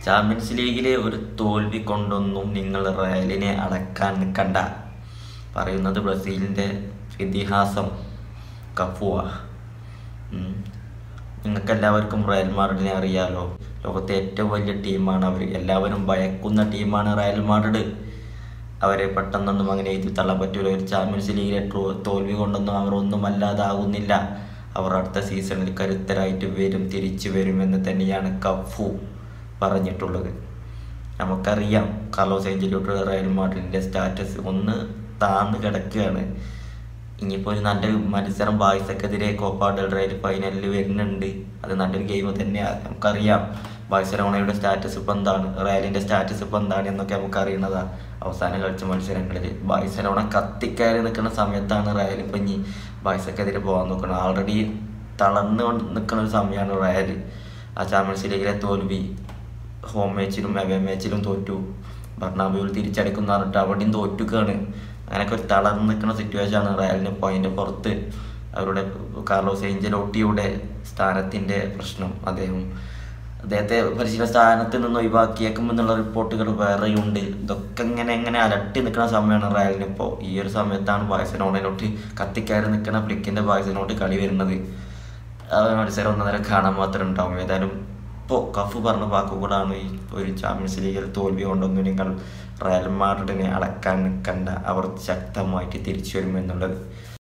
Champions ലീഗിലെ ഒരു തോൽവി കൊണ്ടൊന്നും നിങ്ങൾ റയലിനെ അടക്കാൻ നിൽക്കണ്ട. പറയുന്നത് ബ്രസീലിൻ്റെ ഇതിഹാസം കഫുവ. നിങ്ങൾക്കെല്ലാവർക്കും റയൽ മാഡ്രിഡിനെ അറിയാലോ. ലോകത്തെ ഏറ്റവും വലിയ ടീമാണ് അവർ. എല്ലാവരും ഭയക്കുന്ന ടീമാണ് റയൽ മാഡ്രിഡ്. അവരെ പെട്ടെന്നൊന്നും അങ്ങനെ എഴുതി തള്ളാൻ പറ്റൂല. ഒരു ചാമ്പ്യൻസ് ലീഗിലെ തോൽവി കൊണ്ടൊന്നും അവർ ഒന്നും അല്ലാതാകുന്നില്ല. അവർ അടുത്ത സീസണിൽ കരുത്തരായിട്ട് തിരിച്ചു വരുമെന്ന് തന്നെയാണ് കഫു പറഞ്ഞിട്ടുള്ളത്. നമുക്കറിയാം കാർലോസ് ഏഞ്ചലോട്ടി റയൽ മാഡ്രിഡിൻ്റെ സ്റ്റാറ്റസ് ഒന്ന് താന്ന് കിടക്കുകയാണ്. ഇനിയിപ്പോൾ ഒരു നല്ലൊരു മത്സരം ബാഴ്സക്കെതിരെ കോപ്പ ഡെൽ റേ ഫൈനലിൽ വരുന്നുണ്ട്. അത് നല്ലൊരു ഗെയിം തന്നെയാണ്. നമുക്കറിയാം ബാഴ്സലോണയുടെ സ്റ്റാറ്റസ് ഇപ്പോൾ എന്താണ്, റയലിൻ്റെ സ്റ്റാറ്റസ് ഇപ്പോൾ എന്താണ് എന്നൊക്കെ നമുക്ക് അറിയുന്നതാണ്. അവസാനം കളിച്ച മത്സരങ്ങളിൽ ബാഴ്സലോണ കത്തിക്കയറി നിൽക്കുന്ന സമയത്താണ് റയൽ ഇപ്പം ഇനി ബാഴ്സക്കെതിരെ പോകാൻ നോക്കുന്നത്. ഓൾറെഡി തളർന്നുകൊണ്ട് നിൽക്കുന്ന ഒരു സമയമാണ് റയൽ. ആ ചാമ്പ്യൻസ് ലീഗിലെ തോൽവി ഹോം മാച്ചിലും അവേ മാച്ചിലും തോറ്റു. ബർണാബ്യൂവിൽ തിരിച്ചടിക്കുന്ന പറഞ്ഞിട്ട് അവിടെയും തോറ്റുകയാണ്. അങ്ങനെയൊക്കെ ഒരു തളർന്ന് നിൽക്കുന്ന സിറ്റുവേഷനാണ് റയലിന്. ഇപ്പോൾ അതിൻ്റെ പുറത്ത് അവരുടെ കാർലോസ് ഏഞ്ചലോട്ടിയുടെ സ്ഥാനത്തിൻ്റെ പ്രശ്നം, അദ്ദേഹത്തെ പരിശീലന സ്ഥാനത്ത് നിന്ന് ഒഴിവാക്കിയേക്കുമെന്നുള്ള റിപ്പോർട്ടുകൾ വേറെയുണ്ട്. ഇതൊക്കെ എങ്ങനെ അലട്ടി നിൽക്കുന്ന സമയമാണ് റയലിന്. ഇപ്പോൾ ഈ ഒരു സമയത്താണ് ബാഴ്സലോണയിലോട്ട് കത്തിക്കയറി നിൽക്കുന്ന ഫ്ലിക്കിൻ്റെ ബാഴ്സലോട്ട് കളി വരുന്നത്. മത്സരം ഒന്നര കാണാൻ മാത്രം ഉണ്ടാവും. ഏതായാലും ഇപ്പോൾ കഫു പറഞ്ഞ വാക്കുകൂടാണ് ഈ ഒരു ചാമ്പ്യൻസ് ലീഗിൽ തോൽവി കൊണ്ടൊന്നും നിങ്ങൾ റയൽ മാഡ്രിഡിനെ അളക്കാൻ നിൽക്കണ്ട. അവർ ശക്തമായിട്ട് തിരിച്ചു വരുമെന്നുള്ളത്.